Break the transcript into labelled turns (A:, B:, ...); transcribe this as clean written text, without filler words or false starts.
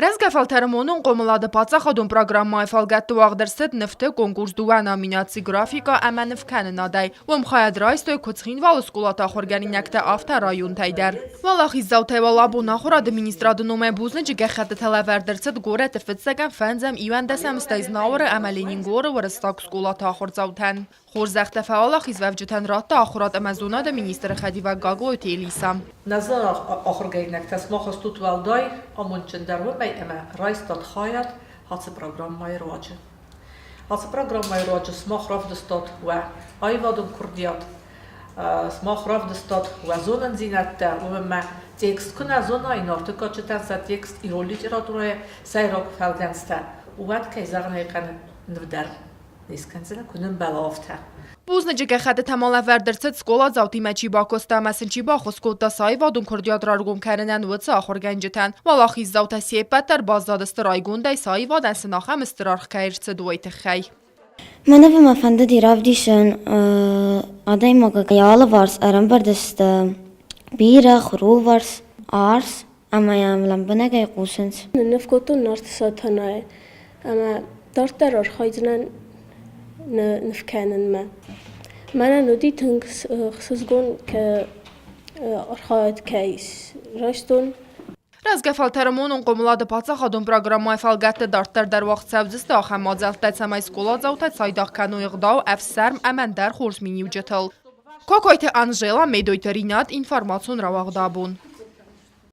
A: Rəzgə fəltəri qomuladı paçaxadun proqramma ifalgətdi uagъd nıftı konkurс duvan aminatsi grafika əmənif kənınəday. Vəmxayad raystoy kutsxin val skulata xorgəninəkdə afta rayun təydər. Uəlahиздзауты valabuna xor administradı nomə buznıcı gəxədə tələvərdərçid qorət fıtsəgən fənzəm ivəndəsəm istəznavrı əməlinin qorı vırıstak skulata ахуырдзаутən. Схорзъхджын уәлахиздзаутын ратта ахуырд əməzuna da ministri xədivə Кокойты Анжела.
B: Назар ахуырдзаутын тасмахас тут валдай амунчын дарвыбай әмә райстат хаят хатсы программай роджы. Хатсы программай роджы смах равдыстат ва аивадон курдиат. Смах равдыстат ва зонан зинатта ва текст күнә зона инорты качытанса текст и роль литературая сайрак фәлгәнстә. Уәт кайзагын айқаны нвдар. Нисканцена күнін бәлафтә.
A: Buznıcı gəxədə təmaləvərdərçid skoladzauti məçi bakostə məsınçi baxos kodda aivadon kurdiyat rargun kənınən vıçı axurgəncitən. Uəlahиздзаутə sepətlər bazdadısты raygunday aivadan sınaxəm ıstirarx kəyirçi duvaytı xəy.
C: Mənə və məfəndə diravdişən aday maqa yalı vars ərəmbərdəstə birə xuru vars ars əməyəmləm bənə qəy qusınç.
D: Nefkotun nartısatənay əmə darddərə arxaycınən نفكانن ما أنا نديت خصوصاً كأرخاد كيس رشتون
A: Rəzgə fəltəri qomuladı paçaxadun proqramma ifalgətdi dardddər vaxt səvcistə axəm məcəltdə səməy skoladzauta saydaq kənuyıqdav əfsərm əməndər xors minivcətıl. Kokойты Анжела медойты ринат информацион равағдабун.